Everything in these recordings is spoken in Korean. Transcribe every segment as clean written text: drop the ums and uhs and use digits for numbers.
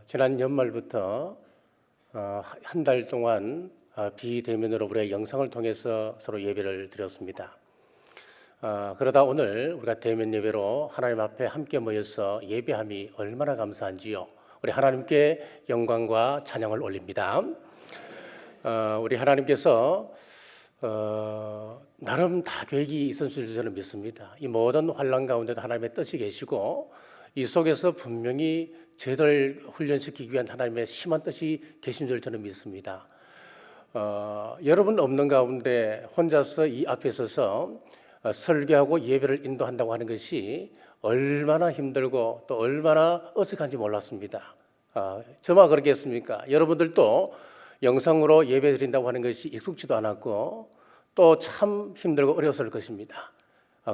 지난 연말부터 한 달 동안 비대면으로 우리가 영상을 통해서 서로 예배를 드렸습니다. 그러다 오늘 우리가 대면 예배로 하나님 앞에 함께 모여서 예배함이 얼마나 감사한지요. 우리 하나님께 영광과 찬양을 올립니다. 우리 하나님께서 나름 다 계획이 있었을 줄 저는 믿습니다. 이 모든 환난 가운데도 하나님의 뜻이 계시고 이 속에서 분명히 저희들 훈련시키기 위한 하나님의 심한 뜻이 계신 줄 저는 믿습니다. 여러분 없는 가운데 혼자서 이 앞에 서서 설교하고 예배를 인도한다고 하는 것이 얼마나 힘들고 또 얼마나 어색한지 몰랐습니다. 저만 그렇겠습니까? 여러분들도 영상으로 예배 드린다고 하는 것이 익숙지도 않았고 또 참 힘들고 어려웠을 것입니다.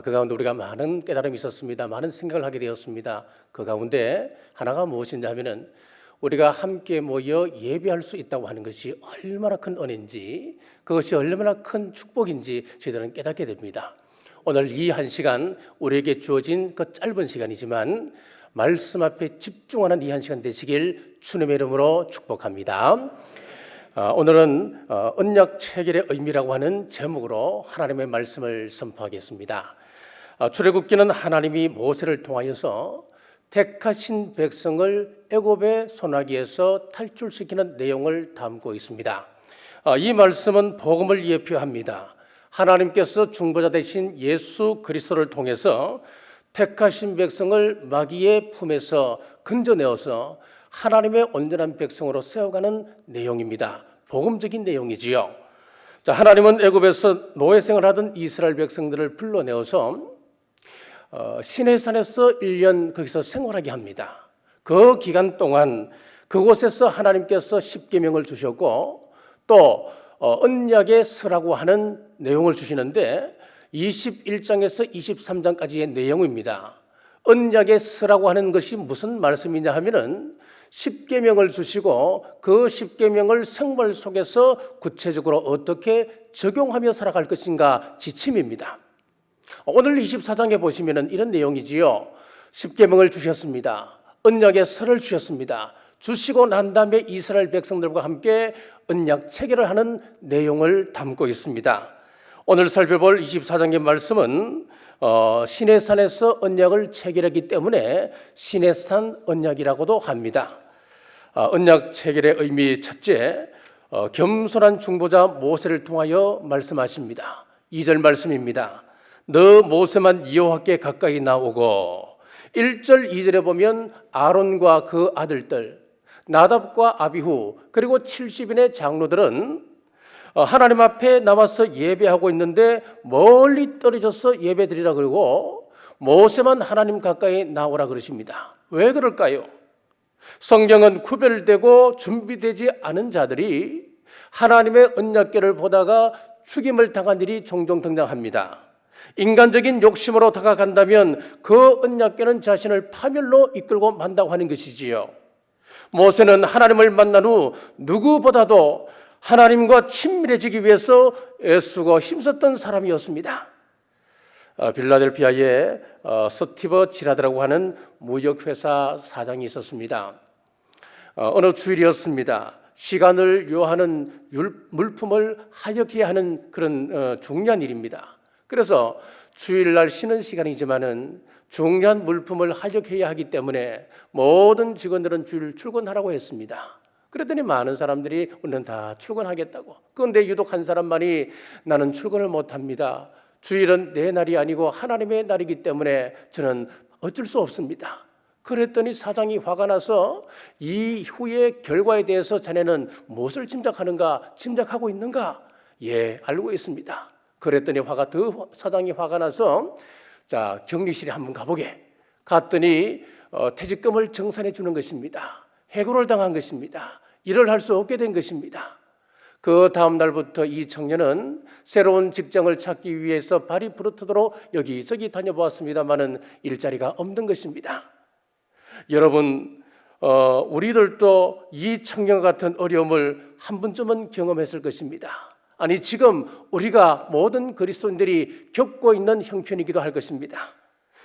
그 가운데 우리가 많은 깨달음이 있었습니다. 많은 생각을 하게 되었습니다. 그 가운데 하나가 무엇이냐 하면은 우리가 함께 모여 예배할 수 있다고 하는 것이 얼마나 큰 은혜인지, 그것이 얼마나 큰 축복인지 저희들은 깨닫게 됩니다. 오늘 이 한 시간 우리에게 주어진 그 짧은 시간이지만 말씀 앞에 집중하는 이 한 시간 되시길 주님의 이름으로 축복합니다. 오늘은 언약 체결의 의미라고 하는 제목으로 하나님의 말씀을 선포하겠습니다. 출애굽기는 하나님이 모세를 통하여서 택하신 백성을 애굽의 소나기에서 탈출시키는 내용을 담고 있습니다. 이 말씀은 복음을 예표합니다. 하나님께서 중보자 되신 예수 그리스도를 통해서 택하신 백성을 마귀의 품에서 건져내어서 하나님의 온전한 백성으로 세워가는 내용입니다. 복음적인 내용이지요. 하나님은 애굽에서 노예생을 하던 이스라엘 백성들을 불러내어서 시내산에서 1년 거기서 생활하게 합니다. 그 기간 동안 그곳에서 하나님께서 십계명을 주셨고 또 언약의 서라고 하는 내용을 주시는데 21장에서 23장까지의 내용입니다. 언약의 서라고 하는 것이 무슨 말씀이냐 하면은 십계명을 주시고 그 십계명을 생활 속에서 구체적으로 어떻게 적용하며 살아갈 것인가 지침입니다. 오늘 24장에 보시면은 이런 내용이지요. 십계명을 주셨습니다. 언약의 설을 주셨습니다. 주시고 난 다음에 이스라엘 백성들과 함께 언약 체결을 하는 내용을 담고 있습니다. 오늘 살펴볼 24장의 말씀은 시내산에서 언약을 체결했기 때문에 시내산 언약이라고도 합니다. 언약 체결의 의미 첫째, 겸손한 중보자 모세를 통하여 말씀하십니다. 2절 말씀입니다. 너 모세만 여호와께 가까이 나오고 1절 2절에 보면 아론과 그 아들들 나답과 아비후 그리고 70인의 장로들은 하나님 앞에 나와서 예배하고 있는데 멀리 떨어져서 예배드리라 그러고 모세만 하나님 가까이 나오라 그러십니다. 왜 그럴까요? 성경은 구별되고 준비되지 않은 자들이 하나님의 언약궤를 보다가 죽임을 당한 일이 종종 등장합니다. 인간적인 욕심으로 다가간다면 그 언약궤는 자신을 파멸로 이끌고 만다고 하는 것이지요. 모세는 하나님을 만난 후 누구보다도 하나님과 친밀해지기 위해서 애쓰고 힘썼던 사람이었습니다. 빌라델피아에 스티브 지라드라고 하는 무역회사 사장이 있었습니다. 어느 주일이었습니다. 시간을 요하는 물품을 하역해야 하는 그런 중요한 일입니다. 그래서 주일날 쉬는 시간이지만은 중요한 물품을 하역해야 하기 때문에 모든 직원들은 주일 출근하라고 했습니다. 그랬더니 많은 사람들이 오늘은 다 출근하겠다고. 그런데 유독 한 사람만이 나는 출근을 못합니다. 주일은 내 날이 아니고 하나님의 날이기 때문에 저는 어쩔 수 없습니다. 그랬더니 사장이 화가 나서 이후의 결과에 대해서 자네는 무엇을 짐작하고 있는가? 예, 알고 있습니다. 그랬더니 사장이 화가 나서 격리실에 한번 가보게. 갔더니 퇴직금을 정산해 주는 것입니다. 해고를 당한 것입니다. 일을 할 수 없게 된 것입니다. 그 다음 날부터 이 청년은 새로운 직장을 찾기 위해서 발이 부르트도록 여기저기 다녀보았습니다마는 일자리가 없는 것입니다. 여러분, 우리들도 이 청년 같은 어려움을 한 번쯤은 경험했을 것입니다. 아니 지금 우리가 모든 그리스도인들이 겪고 있는 형편이기도 할 것입니다.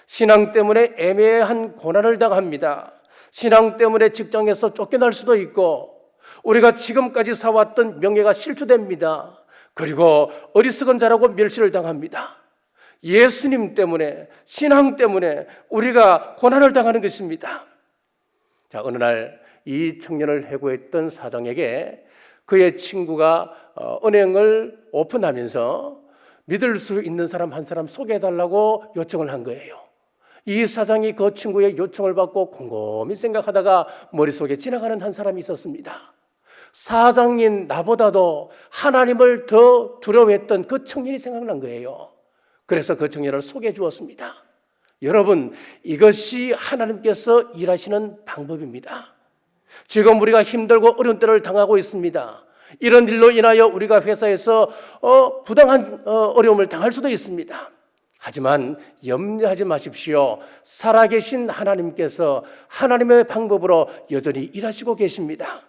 신앙 때문에 애매한 고난을 당합니다. 신앙 때문에 직장에서 쫓겨날 수도 있고 우리가 지금까지 살아왔던 명예가 실추됩니다. 그리고 어리석은 자라고 멸시를 당합니다. 예수님 때문에, 신앙 때문에 우리가 고난을 당하는 것입니다. 자, 어느 날 이 청년을 해고했던 사장에게 그의 친구가 은행을 오픈하면서 믿을 수 있는 사람 한 사람 소개해달라고 요청을 한 거예요. 이 사장이 그 친구의 요청을 받고 곰곰이 생각하다가 머릿속에 지나가는 한 사람이 있었습니다. 사장인 나보다도 하나님을 더 두려워했던 그 청년이 생각난 거예요. 그래서 그 청년을 소개해 주었습니다. 여러분, 이것이 하나님께서 일하시는 방법입니다. 지금 우리가 힘들고 어려운 때를 당하고 있습니다. 이런 일로 인하여 우리가 회사에서 부당한 어려움을 당할 수도 있습니다. 하지만 염려하지 마십시오. 살아계신 하나님께서 하나님의 방법으로 여전히 일하시고 계십니다.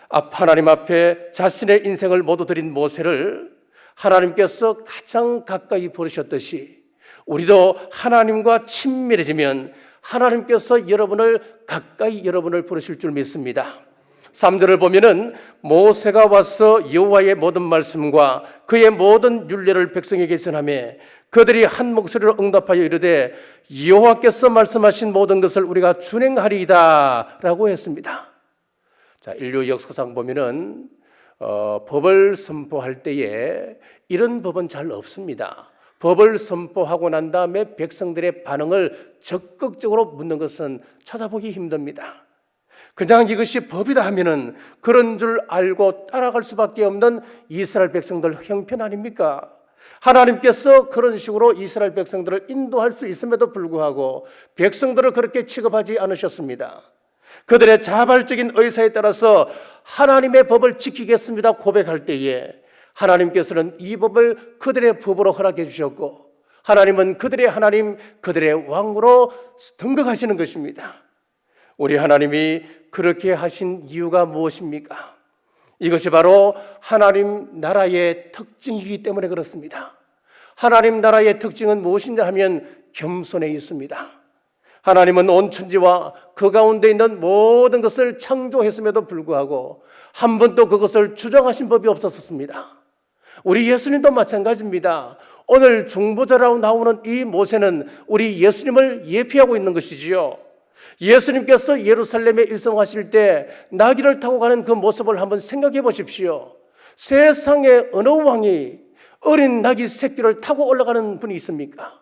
하나님 앞에 자신의 인생을 모두 드린 모세를 하나님께서 가장 가까이 부르셨듯이 우리도 하나님과 친밀해지면 하나님께서 여러분을 부르실 줄 믿습니다. 3절을 보면은 모세가 와서 여호와의 모든 말씀과 그의 모든 율례를 백성에게 전하며 그들이 한 목소리로 응답하여 이르되 여호와께서 말씀하신 모든 것을 우리가 준행하리이다 라고 했습니다. 자, 인류 역사상 보면은 법을 선포할 때에 이런 법은 잘 없습니다. 법을 선포하고 난 다음에 백성들의 반응을 적극적으로 묻는 것은 찾아보기 힘듭니다. 그냥 이것이 법이다 하면은 그런 줄 알고 따라갈 수밖에 없는 이스라엘 백성들 형편 아닙니까? 하나님께서 그런 식으로 이스라엘 백성들을 인도할 수 있음에도 불구하고 백성들을 그렇게 취급하지 않으셨습니다. 그들의 자발적인 의사에 따라서 하나님의 법을 지키겠습니다 고백할 때에 하나님께서는 이 법을 그들의 법으로 허락해 주셨고 하나님은 그들의 하나님, 그들의 왕으로 등극하시는 것입니다. 우리 하나님이 그렇게 하신 이유가 무엇입니까? 이것이 바로 하나님 나라의 특징이기 때문에 그렇습니다. 하나님 나라의 특징은 무엇이냐 하면 겸손에 있습니다. 하나님은 온 천지와 그 가운데 있는 모든 것을 창조했음에도 불구하고 한 번도 그것을 주장하신 법이 없었습니다. 우리 예수님도 마찬가지입니다. 오늘 중보자라고 나오는 이 모세는 우리 예수님을 예표하고 있는 것이지요. 예수님께서 예루살렘에 입성하실 때 나귀를 타고 가는 그 모습을 한번 생각해 보십시오. 세상에 어느 왕이 어린 나귀 새끼를 타고 올라가는 분이 있습니까?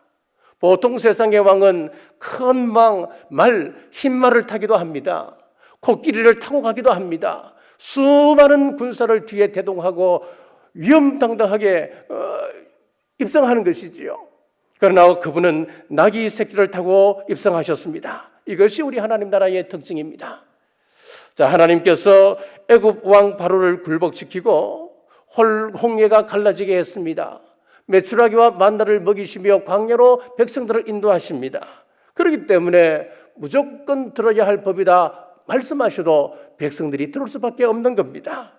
보통 세상의 왕은 큰 말, 흰 말을 타기도 합니다. 코끼리를 타고 가기도 합니다. 수많은 군사를 뒤에 대동하고 위험당당하게 입성하는 것이지요. 그러나 그분은 나귀 새끼를 타고 입성하셨습니다. 이것이 우리 하나님 나라의 특징입니다. 자, 하나님께서 애굽 왕 바로를 굴복시키고 홍해가 갈라지게 했습니다. 메추라기와 만나를 먹이시며 광야로 백성들을 인도하십니다. 그렇기 때문에 무조건 들어야 할 법이다 말씀하셔도 백성들이 들을 수밖에 없는 겁니다.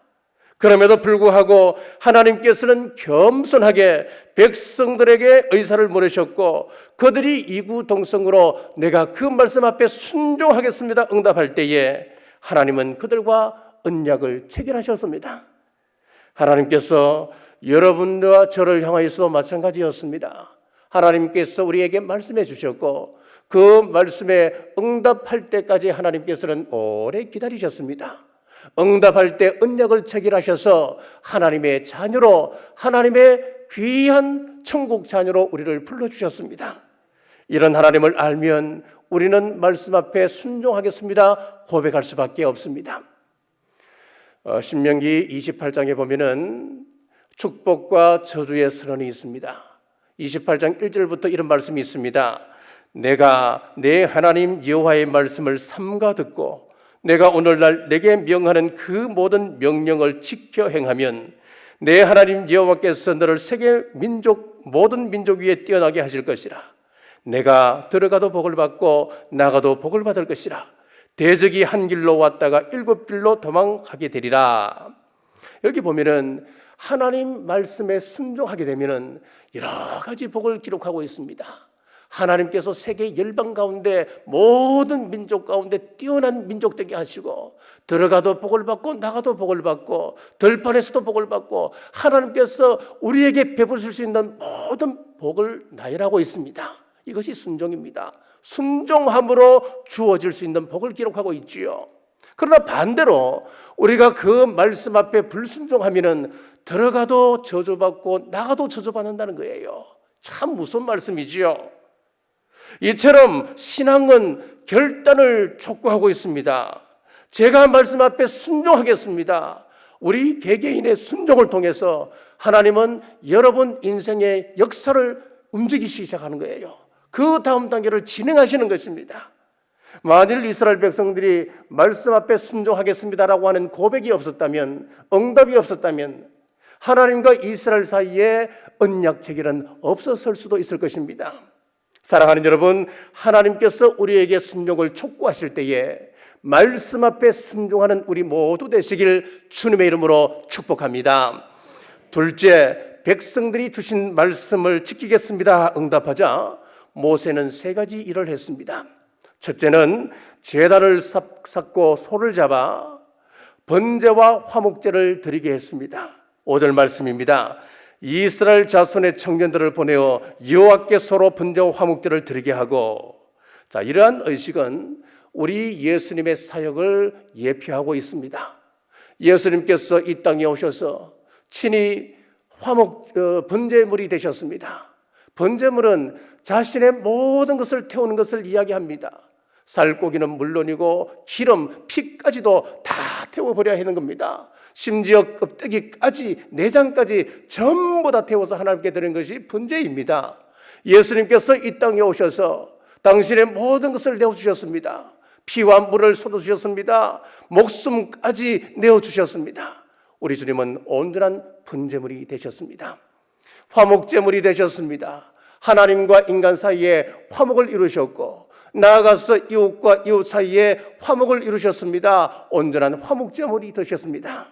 그럼에도 불구하고 하나님께서는 겸손하게 백성들에게 의사를 물으셨고 그들이 이구동성으로 내가 그 말씀 앞에 순종하겠습니다 응답할 때에 하나님은 그들과 언약을 체결하셨습니다. 하나님께서 여러분과 저를 향하여서도 마찬가지였습니다. 하나님께서 우리에게 말씀해 주셨고 그 말씀에 응답할 때까지 하나님께서는 오래 기다리셨습니다. 응답할 때 언약을 체결하셔서 하나님의 자녀로 하나님의 귀한 천국 자녀로 우리를 불러주셨습니다. 이런 하나님을 알면 우리는 말씀 앞에 순종하겠습니다 고백할 수밖에 없습니다. 신명기 28장에 보면은 축복과 저주의 선언이 있습니다. 28장 1절부터 이런 말씀이 있습니다. 내가 내 하나님 여호와의 말씀을 삼가 듣고 내가 오늘날 내게 명하는 그 모든 명령을 지켜 행하면 내 하나님 여호와께서 너를 세계 모든 민족 위에 뛰어나게 하실 것이라. 내가 들어가도 복을 받고 나가도 복을 받을 것이라. 대적이 한 길로 왔다가 7길로 도망가게 되리라. 여기 보면은 하나님 말씀에 순종하게 되면은 여러 가지 복을 기록하고 있습니다. 하나님께서 세계 열방 가운데 모든 민족 가운데 뛰어난 민족 되게 하시고 들어가도 복을 받고 나가도 복을 받고 들판에서도 복을 받고 하나님께서 우리에게 베푸실 수 있는 모든 복을 나열하고 있습니다. 이것이 순종입니다. 순종함으로 주어질 수 있는 복을 기록하고 있지요. 그러나 반대로 우리가 그 말씀 앞에 불순종하면은 들어가도 저주받고 나가도 저주받는다는 거예요. 참 무서운 말씀이지요. 이처럼 신앙은 결단을 촉구하고 있습니다. 제가 말씀 앞에 순종하겠습니다. 우리 개개인의 순종을 통해서 하나님은 여러분 인생의 역사를 움직이시기 시작하는 거예요. 그 다음 단계를 진행하시는 것입니다. 만일 이스라엘 백성들이 말씀 앞에 순종하겠습니다라고 하는 고백이 없었다면, 응답이 없었다면 하나님과 이스라엘 사이에 언약 체결은 없었을 수도 있을 것입니다. 사랑하는 여러분, 하나님께서 우리에게 순종을 촉구하실 때에 말씀 앞에 순종하는 우리 모두 되시길 주님의 이름으로 축복합니다. 둘째, 백성들이 주신 말씀을 지키겠습니다 응답하자 모세는 세 가지 일을 했습니다. 첫째는 제단을 쌓고 소를 잡아 번제와 화목제를 드리게 했습니다. 5절 말씀입니다. 이스라엘 자손의 청년들을 보내어 여호와께 소로 번제와 화목제를 드리게 하고, 자, 이러한 의식은 우리 예수님의 사역을 예표하고 있습니다. 예수님께서 이 땅에 오셔서 친히 번제물이 되셨습니다. 번제물은 자신의 모든 것을 태우는 것을 이야기합니다. 살코기는 물론이고 기름, 피까지도 다 태워버려야 하는 겁니다. 심지어 껍데기까지, 내장까지 전부 다 태워서 하나님께 드리는 것이 번제입니다. 예수님께서 이 땅에 오셔서 당신의 모든 것을 내어주셨습니다. 피와 물을 쏟아주셨습니다. 목숨까지 내어주셨습니다. 우리 주님은 온전한 번제물이 되셨습니다. 화목제물이 되셨습니다. 하나님과 인간 사이에 화목을 이루셨고, 나아가서 이웃과 이웃 사이에 화목을 이루셨습니다. 온전한 화목제물이 되셨습니다.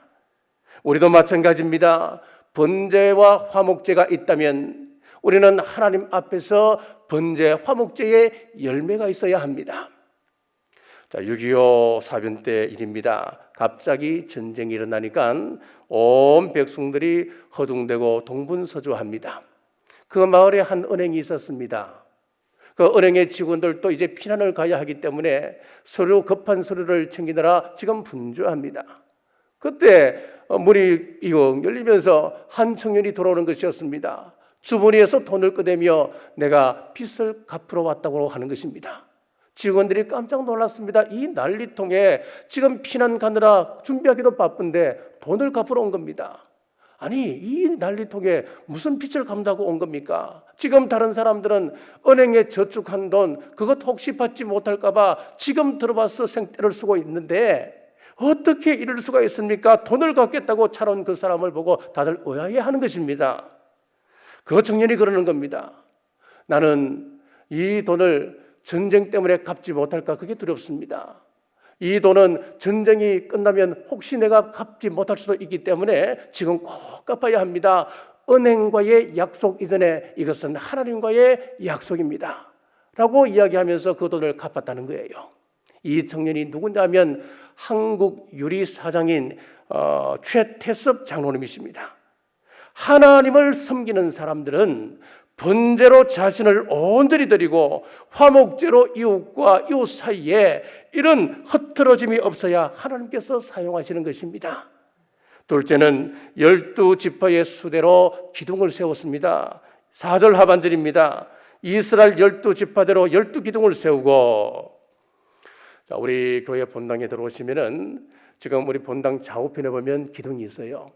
우리도 마찬가지입니다. 번제와 화목제가 있다면 우리는 하나님 앞에서 번제, 화목제의 열매가 있어야 합니다. 자, 6.25 사변 때 일입니다. 갑자기 전쟁이 일어나니까 온 백성들이 허둥대고 동분서주합니다. 그 마을에 한 은행이 있었습니다. 그 은행의 직원들도 이제 피난을 가야 하기 때문에 급한 서류를 챙기느라 지금 분주합니다. 그때 문이 이용 열리면서 한 청년이 돌아오는 것이었습니다. 주머니에서 돈을 꺼내며 내가 빚을 갚으러 왔다고 하는 것입니다. 직원들이 깜짝 놀랐습니다. 이 난리통에 지금 피난 가느라 준비하기도 바쁜데 돈을 갚으러 온 겁니다. 아니, 이 난리통에 무슨 빚을 갚는다고 온 겁니까? 지금 다른 사람들은 은행에 저축한 돈 그것 혹시 받지 못할까 봐 지금 들어와서 생떼를 쓰고 있는데 어떻게 이럴 수가 있습니까? 돈을 갚겠다고 차려온 그 사람을 보고 다들 의아해하는 것입니다. 그 청년이 그러는 겁니다. 나는 이 돈을 전쟁 때문에 갚지 못할까 그게 두렵습니다. 이 돈은 전쟁이 끝나면 혹시 내가 갚지 못할 수도 있기 때문에 지금 꼭 갚아야 합니다. 은행과의 약속 이전에 이것은 하나님과의 약속입니다 라고 이야기하면서 그 돈을 갚았다는 거예요. 이 청년이 누구냐면 한국 유리사장인 최태섭 장로님이십니다. 하나님을 섬기는 사람들은 번제로 자신을 온전히 드리고 화목제로 이웃과 이웃 사이에 이런 흐트러짐이 없어야 하나님께서 사용하시는 것입니다. 둘째는 12지파의 수대로 기둥을 세웠습니다. 4절 하반절입니다. 이스라엘 12지파대로 12기둥을 세우고, 자, 우리 교회 본당에 들어오시면은 지금 우리 본당 좌우편에 보면 기둥이 있어요.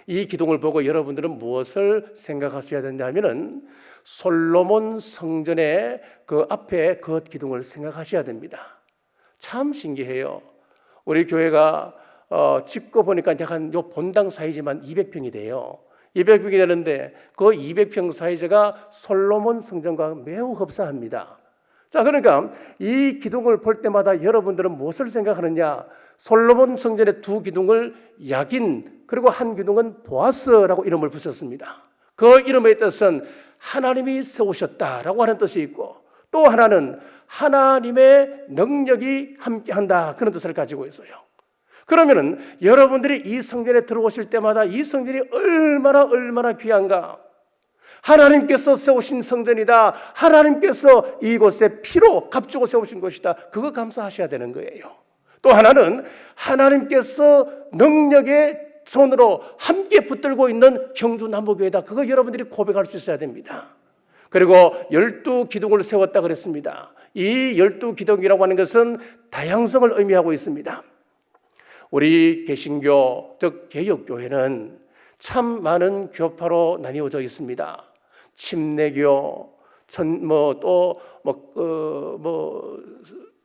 이 기둥을 보고 여러분들은 무엇을 생각하셔야 되냐 하면은 솔로몬 성전의 그 앞에 그 기둥을 생각하셔야 됩니다. 참 신기해요. 우리 교회가 짓고 보니까 약간 요 본당 사이즈만 200평이 돼요. 200평이 되는데 그 200평 사이즈가 솔로몬 성전과 매우 흡사합니다. 자, 그러니까 이 기둥을 볼 때마다 여러분들은 무엇을 생각하느냐? 솔로몬 성전의 두 기둥을 야긴, 그리고 한 기둥은 보아스라고 이름을 붙였습니다. 그 이름의 뜻은 하나님이 세우셨다라고 하는 뜻이 있고, 또 하나는 하나님의 능력이 함께한다, 그런 뜻을 가지고 있어요. 그러면은 여러분들이 이 성전에 들어오실 때마다 이 성전이 얼마나 귀한가. 하나님께서 세우신 성전이다. 하나님께서 이곳에 피로 값주고 세우신 것이다. 그거 감사하셔야 되는 거예요. 또 하나는 하나님께서 능력의 손으로 함께 붙들고 있는 경주남부교회다. 그거 여러분들이 고백할 수 있어야 됩니다. 그리고 12기둥을 세웠다 그랬습니다. 이 12기둥이라고 하는 것은 다양성을 의미하고 있습니다. 우리 개신교, 즉 개혁교회는 참 많은 교파로 나뉘어져 있습니다. 침례교,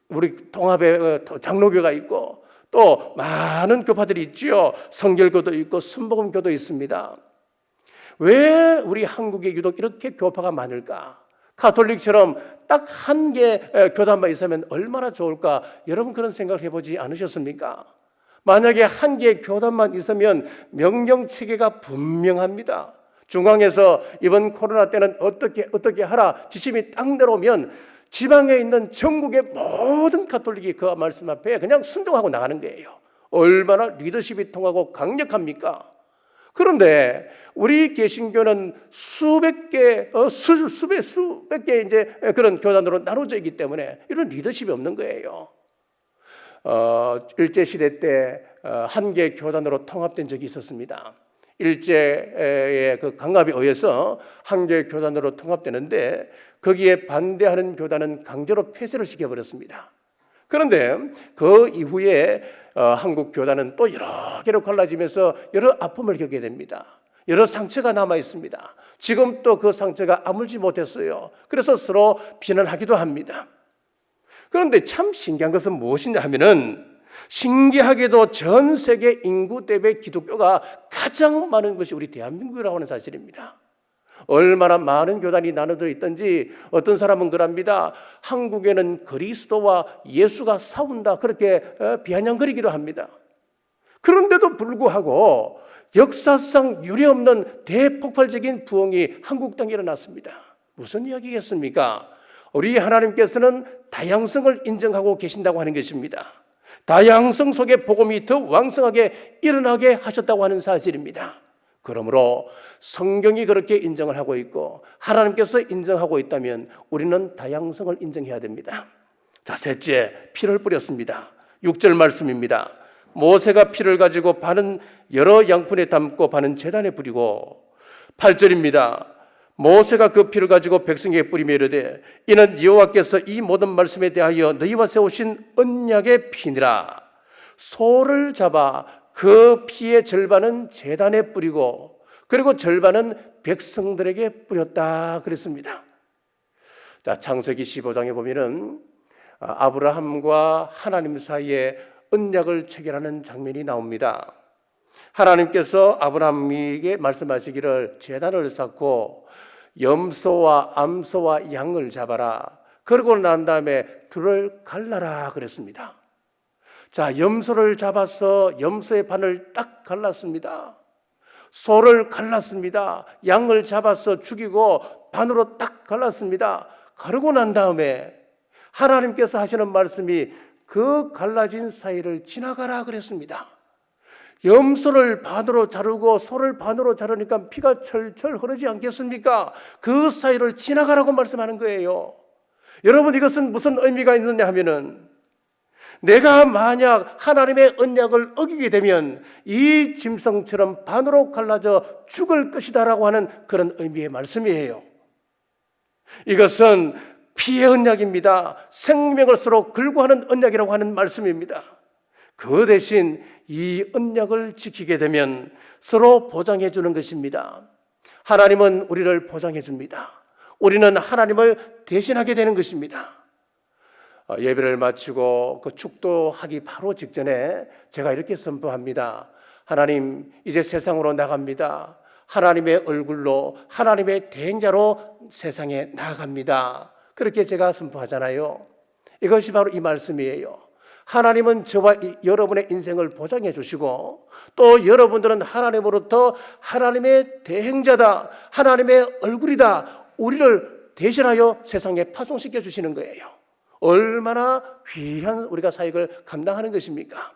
우리 통합의 장로교가 있고, 또 많은 교파들이 있지요. 성결교도 있고 순복음교도 있습니다. 왜 우리 한국에 유독 이렇게 교파가 많을까? 가톨릭처럼 딱 한 개 교단만 있으면 얼마나 좋을까? 여러분 그런 생각을 해보지 않으셨습니까? 만약에 한 개의 교단만 있으면 명령체계가 분명합니다. 중앙에서 이번 코로나 때는 어떻게 하라 지침이 딱 내려오면 지방에 있는 전국의 모든 가톨릭이 그 말씀 앞에 그냥 순종하고 나가는 거예요. 얼마나 리더십이 통하고 강력합니까? 그런데 우리 개신교는 수백 개 이제 그런 교단으로 나눠져 있기 때문에 이런 리더십이 없는 거예요. 일제 시대 때 한 개 교단으로 통합된 적이 있었습니다. 일제의 그 강압에 의해서 한 개 교단으로 통합되는데 거기에 반대하는 교단은 강제로 폐쇄를 시켜버렸습니다. 그런데 그 이후에 한국 교단은 또 여러 개로 갈라지면서 여러 아픔을 겪게 됩니다. 여러 상처가 남아 있습니다. 지금 또 그 상처가 아물지 못했어요. 그래서 서로 비난하기도 합니다. 그런데 참 신기한 것은 무엇이냐 하면은, 신기하게도 전 세계 인구 대비 기독교가 가장 많은 것이 우리 대한민국이라고 하는 사실입니다. 얼마나 많은 교단이 나눠져 있든지 어떤 사람은 그럽니다. 한국에는 그리스도와 예수가 싸운다, 그렇게 비아냥거리기도 합니다. 그런데도 불구하고 역사상 유례없는 대폭발적인 부흥이 한국 땅에 일어났습니다. 무슨 이야기겠습니까? 우리 하나님께서는 다양성을 인정하고 계신다고 하는 것입니다. 다양성 속에 복음이 더 왕성하게 일어나게 하셨다고 하는 사실입니다. 그러므로 성경이 그렇게 인정을 하고 있고 하나님께서 인정하고 있다면 우리는 다양성을 인정해야 됩니다. 자, 셋째, 피를 뿌렸습니다. 6절 말씀입니다. 모세가 피를 가지고 반은 여러 양푼에 담고 반은 제단에 뿌리고, 8절입니다. 모세가 그 피를 가지고 백성에게 뿌리며 이르되 이는 여호와께서 이 모든 말씀에 대하여 너희와 세우신 언약의 피니라. 소를 잡아 그 피의 절반은 제단에 뿌리고 그리고 절반은 백성들에게 뿌렸다 그랬습니다. 자, 창세기 15장에 보면은 아브라함과 하나님 사이에 언약을 체결하는 장면이 나옵니다. 하나님께서 아브라함에게 말씀하시기를 제단을 쌓고 염소와 암소와 양을 잡아라. 그러고 난 다음에 둘을 갈라라 그랬습니다. 자, 염소를 잡아서 염소의 반을 딱 갈랐습니다. 소를 갈랐습니다. 양을 잡아서 죽이고 반으로 딱 갈랐습니다. 가르고 난 다음에 하나님께서 하시는 말씀이 그 갈라진 사이를 지나가라 그랬습니다. 염소를 반으로 자르고 소를 반으로 자르니까 피가 철철 흐르지 않겠습니까? 그 사이를 지나가라고 말씀하는 거예요. 여러분, 이것은 무슨 의미가 있느냐 하면은, 내가 만약 하나님의 언약을 어기게 되면 이 짐승처럼 반으로 갈라져 죽을 것이다라고 하는 그런 의미의 말씀이에요. 이것은 피의 언약입니다. 생명을 서로 걸고하는 언약이라고 하는 말씀입니다. 그 대신 이 언약을 지키게 되면 서로 보장해 주는 것입니다. 하나님은 우리를 보장해 줍니다. 우리는 하나님을 대신하게 되는 것입니다. 예배를 마치고 그 축도하기 바로 직전에 제가 이렇게 선포합니다. 하나님, 이제 세상으로 나갑니다. 하나님의 얼굴로, 하나님의 대행자로 세상에 나아갑니다. 그렇게 제가 선포하잖아요. 이것이 바로 이 말씀이에요. 하나님은 저와 여러분의 인생을 보장해 주시고 또 여러분들은 하나님으로부터 하나님의 대행자다, 하나님의 얼굴이다, 우리를 대신하여 세상에 파송시켜 주시는 거예요. 얼마나 귀한 우리가 사역을 감당하는 것입니까?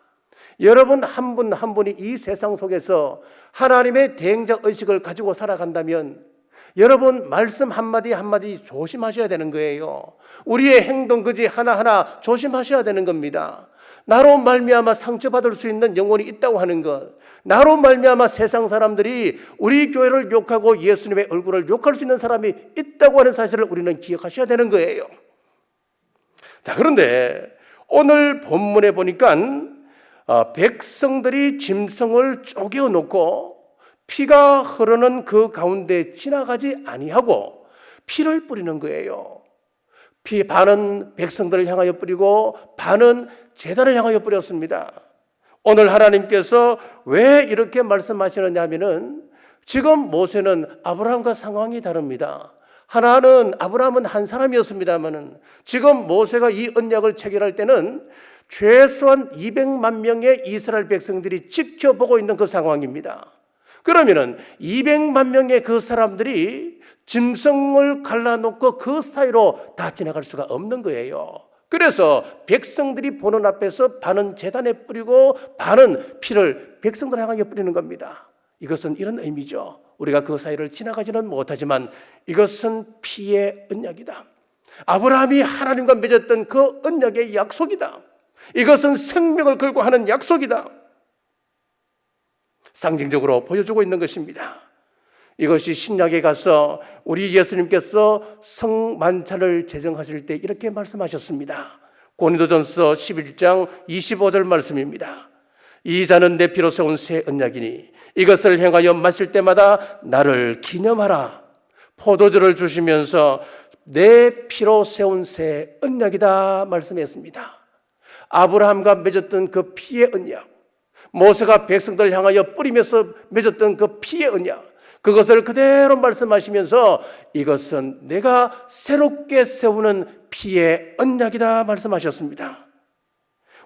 여러분 한 분 한 분이 이 세상 속에서 하나님의 대행자 의식을 가지고 살아간다면 여러분 말씀 한마디 한마디 조심하셔야 되는 거예요. 우리의 행동 그지 하나하나 조심하셔야 되는 겁니다. 나로 말미암아 상처받을 수 있는 영혼이 있다고 하는 것, 나로 말미암아 세상 사람들이 우리 교회를 욕하고 예수님의 얼굴을 욕할 수 있는 사람이 있다고 하는 사실을 우리는 기억하셔야 되는 거예요. 자, 그런데 오늘 본문에 보니까 백성들이 짐승을 쪼개어 놓고 피가 흐르는 그 가운데 지나가지 아니하고 피를 뿌리는 거예요. 피 반은 백성들을 향하여 뿌리고 반은 제단을 향하여 뿌렸습니다. 오늘 하나님께서 왜 이렇게 말씀하시느냐 하면은 지금 모세는 아브라함과 상황이 다릅니다. 아브라함은 한 사람이었습니다만은 지금 모세가 이 언약을 체결할 때는 최소한 200만 명의 이스라엘 백성들이 지켜보고 있는 그 상황입니다. 그러면은 200만 명의 그 사람들이 짐승을 갈라놓고 그 사이로 다 지나갈 수가 없는 거예요. 그래서 백성들이 보는 앞에서 반은 제단에 뿌리고 반은 피를 백성들 향하여 뿌리는 겁니다. 이것은 이런 의미죠. 우리가 그 사이를 지나가지는 못하지만 이것은 피의 언약이다. 아브라함이 하나님과 맺었던 그 언약의 약속이다. 이것은 생명을 걸고 하는 약속이다. 상징적으로 보여주고 있는 것입니다. 이것이 신약에 가서 우리 예수님께서 성만찬을 제정하실 때 이렇게 말씀하셨습니다. 고린도전서 11장 25절 말씀입니다. 이 잔은 내 피로 세운 새 언약이니 이것을 행하여 마실 때마다 나를 기념하라. 포도주를 주시면서 내 피로 세운 새 언약이다 말씀했습니다. 아브라함과 맺었던 그 피의 언약, 모세가 백성들을 향하여 뿌리면서 맺었던 그 피의 언약, 그것을 그대로 말씀하시면서 이것은 내가 새롭게 세우는 피의 언약이다 말씀하셨습니다.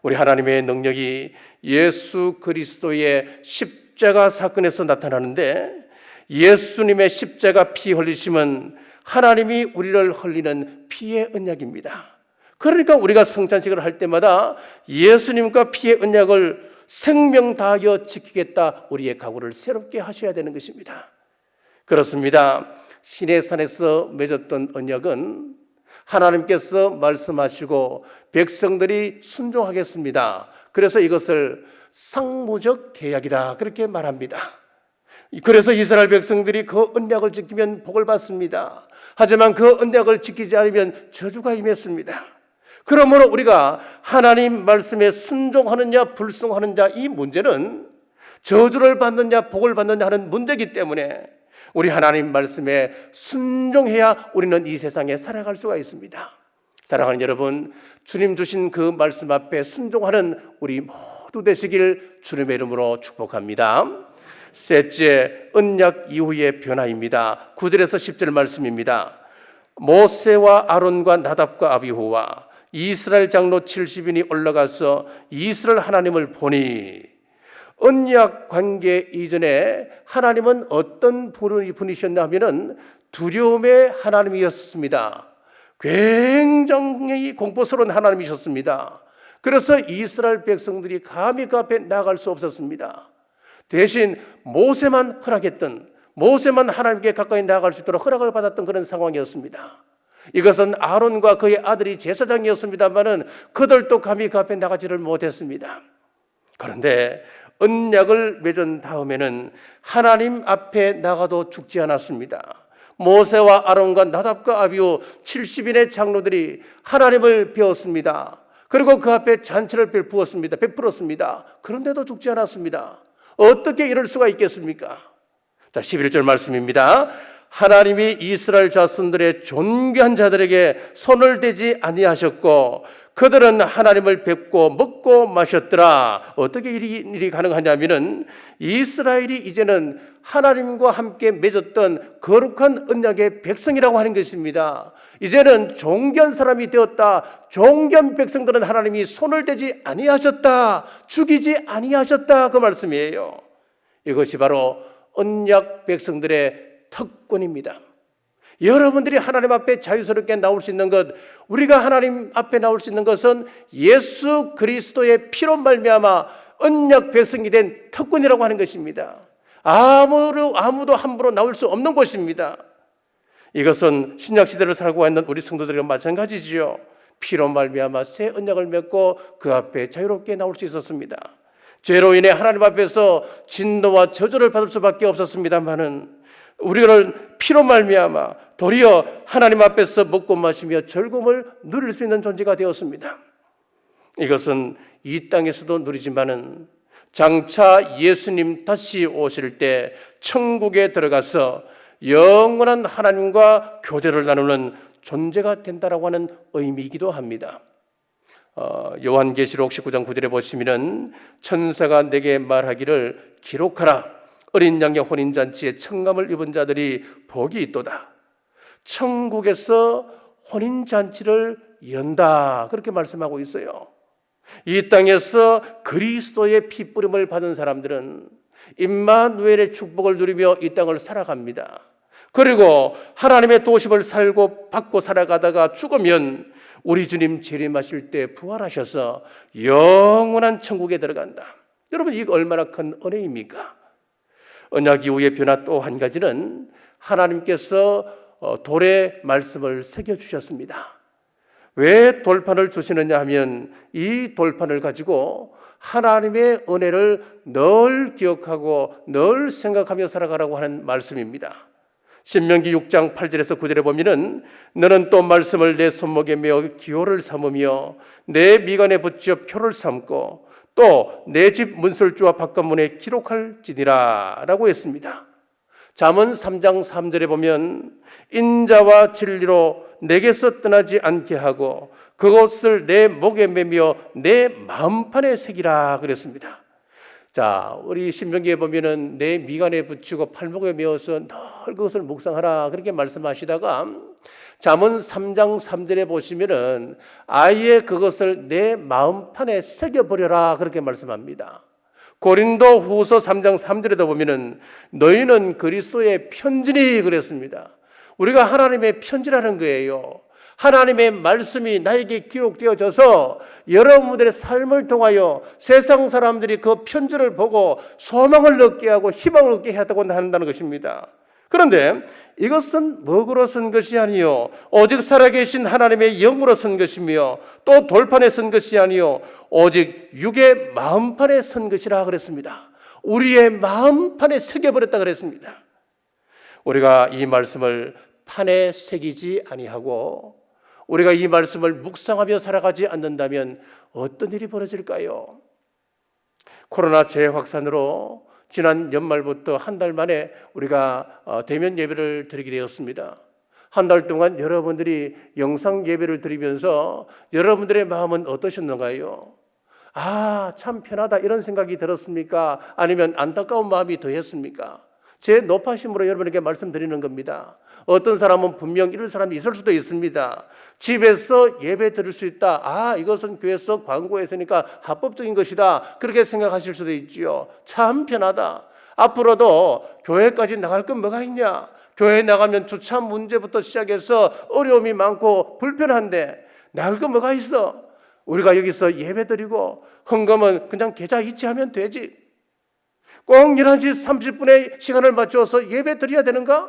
우리 하나님의 능력이 예수 그리스도의 십자가 사건에서 나타나는데 예수님의 십자가 피 흘리심은 하나님이 우리를 흘리는 피의 언약입니다. 그러니까 우리가 성찬식을 할 때마다 예수님과 피의 언약을 생명 다하여 지키겠다, 우리의 각오를 새롭게 하셔야 되는 것입니다. 그렇습니다. 시내산에서 맺었던 언약은 하나님께서 말씀하시고 백성들이 순종하겠습니다. 그래서 이것을 상무적 계약이다 그렇게 말합니다. 그래서 이스라엘 백성들이 그 언약을 지키면 복을 받습니다. 하지만 그 언약을 지키지 않으면 저주가 임했습니다. 그러므로 우리가 하나님 말씀에 순종하느냐 불순종하느냐, 이 문제는 저주를 받느냐 복을 받느냐 하는 문제이기 때문에 우리 하나님 말씀에 순종해야 우리는 이 세상에 살아갈 수가 있습니다. 사랑하는 여러분, 주님 주신 그 말씀 앞에 순종하는 우리 모두 되시길 주님의 이름으로 축복합니다. 셋째, 언약 이후의 변화입니다. 9절에서 10절 말씀입니다. 모세와 아론과 나답과 아비후와 이스라엘 장로 70인이 올라가서 이스라엘 하나님을 보니, 언약 관계 이전에 하나님은 어떤 분이셨나 하면은 두려움의 하나님이었습니다. 굉장히 공포스러운 하나님이셨습니다. 그래서 이스라엘 백성들이 감히 그 앞에 나갈 수 없었습니다. 대신 모세만 하나님께 가까이 나아갈 수 있도록 허락을 받았던 그런 상황이었습니다. 이것은 아론과 그의 아들이 제사장이었습니다만은 그들도 감히 그 앞에 나가지를 못했습니다. 그런데 언약을 맺은 다음에는 하나님 앞에 나가도 죽지 않았습니다. 모세와 아론과 나답과 아비후 70인의 장로들이 하나님을 배웠습니다. 그리고 그 앞에 잔치를 베풀었습니다. 그런데도 죽지 않았습니다. 어떻게 이럴 수가 있겠습니까? 자, 11절 말씀입니다. 하나님이 이스라엘 자손들의 존귀한 자들에게 손을 대지 아니하셨고 그들은 하나님을 뵙고 먹고 마셨더라. 어떻게 일이 가능하냐면은 이스라엘이 이제는 하나님과 함께 맺었던 거룩한 언약의 백성이라고 하는 것입니다. 이제는 존귀한 사람이 되었다. 존귀한 백성들은 하나님이 손을 대지 아니하셨다. 죽이지 아니하셨다. 그 말씀이에요. 이것이 바로 언약 백성들의 특권입니다. 여러분들이 하나님 앞에 자유스럽게 나올 수 있는 것, 우리가 하나님 앞에 나올 수 있는 것은 예수 그리스도의 피로 말미암아 언약 백성이 된 특권이라고 하는 것입니다. 아무도 함부로 나올 수 없는 것입니다. 이것은 신약 시대를 살고 있는 우리 성도들과 마찬가지지요. 피로 말미암아 새 언약을 맺고 그 앞에 자유롭게 나올 수 있었습니다. 죄로 인해 하나님 앞에서 진노와 저주를 받을 수밖에 없었습니다만은 우리를 피로 말미암아 도리어 하나님 앞에서 먹고 마시며 즐거움을 누릴 수 있는 존재가 되었습니다. 이것은 이 땅에서도 누리지만은 장차 예수님 다시 오실 때 천국에 들어가서 영원한 하나님과 교제를 나누는 존재가 된다라고 하는 의미이기도 합니다. 요한계시록 19장 9절에 보시면은 천사가 내게 말하기를 기록하라. 어린 양의 혼인잔치에 청감을 입은 자들이 복이 있도다. 천국에서 혼인잔치를 연다. 그렇게 말씀하고 있어요. 이 땅에서 그리스도의 피뿌림을 받은 사람들은 임마누엘의 축복을 누리며 이 땅을 살아갑니다. 그리고 하나님의 도심을 받고 살아가다가 죽으면 우리 주님 재림하실 때 부활하셔서 영원한 천국에 들어간다. 여러분, 이거 얼마나 큰 은혜입니까? 언약 이후의 변화 또 한 가지는 하나님께서 돌에 말씀을 새겨주셨습니다. 왜 돌판을 주시느냐 하면 이 돌판을 가지고 하나님의 은혜를 늘 기억하고 늘 생각하며 살아가라고 하는 말씀입니다. 신명기 6장 8절에서 9절에 보면은 너는 또 말씀을 내 손목에 메어 기호를 삼으며 내 미간에 붙여 표를 삼고 또 내 집 문설주와 바깥문에 기록할지니라 라고 했습니다. 잠언 3장 3절에 보면 인자와 진리로 내게서 떠나지 않게 하고 그것을 내 목에 매며 내 마음판에 새기라 그랬습니다. 자, 우리 신명기에 보면은 내 미간에 붙이고 팔목에 메어서 늘 그것을 묵상하라 그렇게 말씀하시다가 잠언 3장 3절에 보시면은 아예 그것을 내 마음판에 새겨버려라 그렇게 말씀합니다. 고린도 후서 3장 3절에도 보면은 너희는 그리스도의 편지니 그랬습니다. 우리가 하나님의 편지라는 거예요. 하나님의 말씀이 나에게 기록되어져서 여러분들의 삶을 통하여 세상 사람들이 그 편지를 보고 소망을 얻게 하고 희망을 얻게 하다고 한다는 것입니다. 그런데 이것은 먹으로 쓴 것이 아니요 오직 살아계신 하나님의 영으로 쓴 것이며 또 돌판에 쓴 것이 아니요 오직 육의 마음판에 쓴 것이라 그랬습니다. 우리의 마음판에 새겨버렸다 그랬습니다. 우리가 이 말씀을 판에 새기지 아니하고 우리가 이 말씀을 묵상하며 살아가지 않는다면 어떤 일이 벌어질까요? 코로나 재확산으로 지난 연말부터 한 달 만에 우리가 대면 예배를 드리게 되었습니다. 한 달 동안 여러분들이 영상 예배를 드리면서 여러분들의 마음은 어떠셨는가요? 아, 참 편하다 이런 생각이 들었습니까? 아니면 안타까운 마음이 더했습니까? 제 높아심으로 여러분에게 말씀드리는 겁니다. 어떤 사람은 분명 이런 사람이 있을 수도 있습니다. 집에서 예배 드릴 수 있다. 아, 이것은 교회에서 광고했으니까 합법적인 것이다. 그렇게 생각하실 수도 있지요. 참 편하다. 앞으로도 교회까지 나갈 건 뭐가 있냐? 교회 나가면 주차 문제부터 시작해서 어려움이 많고 불편한데 나갈 건 뭐가 있어? 우리가 여기서 예배 드리고 헌금은 그냥 계좌 이체하면 되지. 꼭 11시 30분에 시간을 맞춰서 예배 드려야 되는가?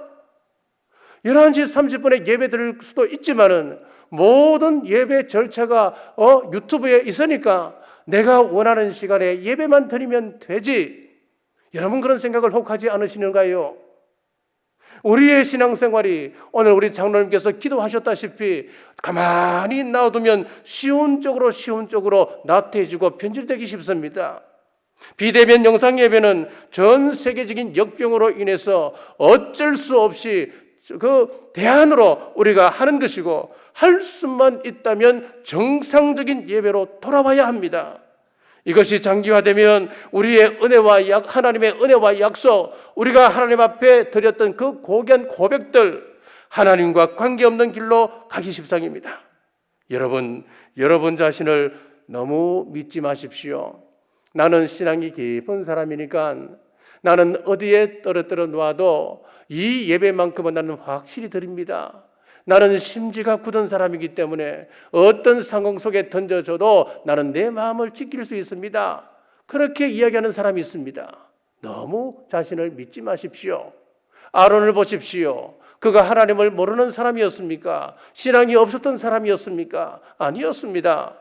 11시 30분에 예배 드릴 수도 있지만은 모든 예배 절차가 유튜브에 있으니까 내가 원하는 시간에 예배만 드리면 되지. 여러분 그런 생각을 혹 하지 않으시는가요? 우리의 신앙생활이 오늘 우리 장로님께서 기도하셨다시피 가만히 놔두면 쉬운 쪽으로 나태해지고 변질되기 쉽습니다. 비대면 영상 예배는 전 세계적인 역병으로 인해서 어쩔 수 없이 그 대안으로 우리가 하는 것이고, 할 수만 있다면 정상적인 예배로 돌아와야 합니다. 이것이 장기화되면 우리의 하나님의 은혜와 약속, 우리가 하나님 앞에 드렸던 그 고귀한 고백들, 하나님과 관계없는 길로 가기 십상입니다. 여러분 자신을 너무 믿지 마십시오. 나는 신앙이 깊은 사람이니까 나는 어디에 떨어뜨려 놓아도 이 예배만큼은 나는 확실히 드립니다. 나는 심지가 굳은 사람이기 때문에 어떤 상황 속에 던져줘도 나는 내 마음을 지킬 수 있습니다. 그렇게 이야기하는 사람이 있습니다. 너무 자신을 믿지 마십시오. 아론을 보십시오. 그가 하나님을 모르는 사람이었습니까? 신앙이 없었던 사람이었습니까? 아니었습니다.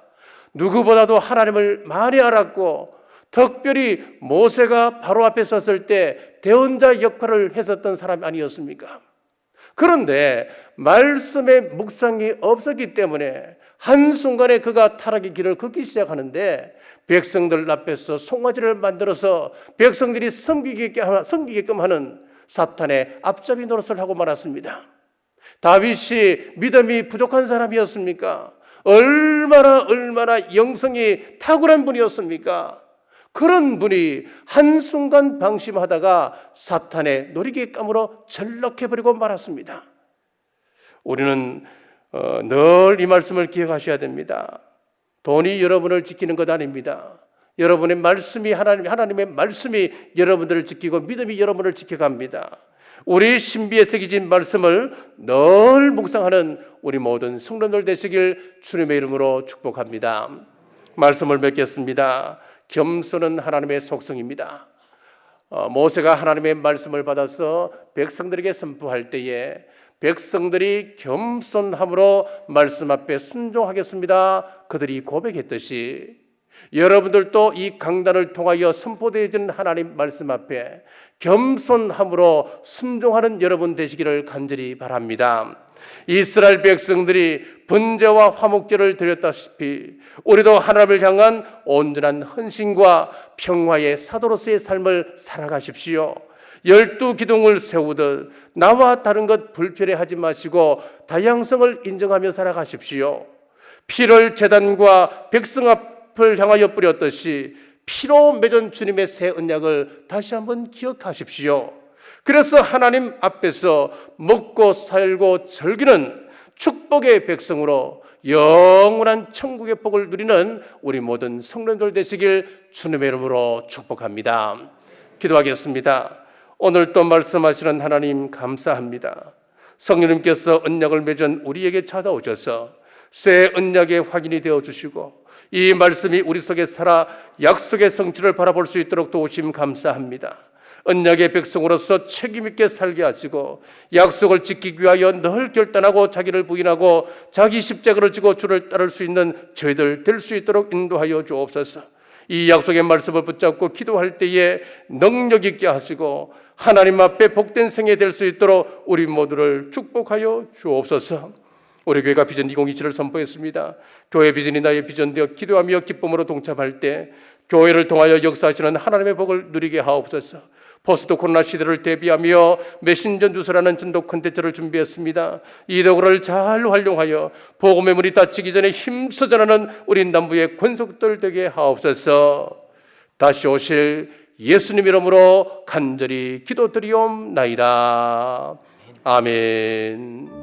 누구보다도 하나님을 많이 알았고, 특별히 모세가 바로 앞에 섰을 때 대언자 역할을 했었던 사람이 아니었습니까? 그런데 말씀의 묵상이 없었기 때문에 한순간에 그가 타락의 길을 걷기 시작하는데, 백성들 앞에서 송아지를 만들어서 백성들이 섬기게끔 하는 사탄의 앞잡이 노릇을 하고 말았습니다. 다윗이 믿음이 부족한 사람이었습니까? 얼마나 영성이 탁월한 분이었습니까? 그런 분이 한순간 방심하다가 사탄의 놀이개감으로 전락해버리고 말았습니다. 우리는 늘 이 말씀을 기억하셔야 됩니다. 돈이 여러분을 지키는 것 아닙니다. 여러분의 말씀이 하나님의 말씀이 여러분들을 지키고 믿음이 여러분을 지켜갑니다. 우리 신비에 새겨진 말씀을 늘 묵상하는 우리 모든 성도들 되시길 주님의 이름으로 축복합니다. 말씀을 맺겠습니다. 겸손은 하나님의 속성입니다. 모세가 하나님의 말씀을 받아서 백성들에게 선포할 때에 백성들이 겸손함으로 말씀 앞에 순종하겠습니다, 그들이 고백했듯이 여러분들도 이 강단을 통하여 선포되어진 하나님 말씀 앞에 겸손함으로 순종하는 여러분 되시기를 간절히 바랍니다. 이스라엘 백성들이 번제와 화목제를 드렸다시피 우리도 하나님을 향한 온전한 헌신과 평화의 사도로서의 삶을 살아가십시오. 12기둥을 세우듯 나와 다른 것 불편해하지 마시고 다양성을 인정하며 살아가십시오. 피를 제단과 백성 앞을 향하여 뿌렸듯이 피로 맺은 주님의 새 언약을 다시 한번 기억하십시오. 그래서 하나님 앞에서 먹고 살고 즐기는 축복의 백성으로 영원한 천국의 복을 누리는 우리 모든 성도들 되시길 주님의 이름으로 축복합니다. 기도하겠습니다. 오늘 또 말씀하시는 하나님 감사합니다. 성령님께서 언약을 맺은 우리에게 찾아오셔서 새 언약의 확인이 되어주시고 이 말씀이 우리 속에 살아 약속의 성취를 바라볼 수 있도록 도우심 감사합니다. 언약의 백성으로서 책임 있게 살게 하시고 약속을 지키기 위하여 늘 결단하고 자기를 부인하고 자기 십자가를 지고 주를 따를 수 있는 저희들 될 수 있도록 인도하여 주옵소서. 이 약속의 말씀을 붙잡고 기도할 때에 능력 있게 하시고 하나님 앞에 복된 생애 될 수 있도록 우리 모두를 축복하여 주옵소서. 우리 교회가 비전 2027을 선포했습니다. 교회 비전이 나의 비전 되어 기도하며 기쁨으로 동참할 때 교회를 통하여 역사하시는 하나님의 복을 누리게 하옵소서. 포스트 코로나 시대를 대비하며 메신저 뉴스라는 전도 콘텐츠를 준비했습니다. 이 도구를 잘 활용하여 복음의 문이 닫히기 전에 힘써 전하는 우리 남부의 권속들 되게 하옵소서. 다시 오실 예수님 이름으로 간절히 기도드리옵나이다. 아멘.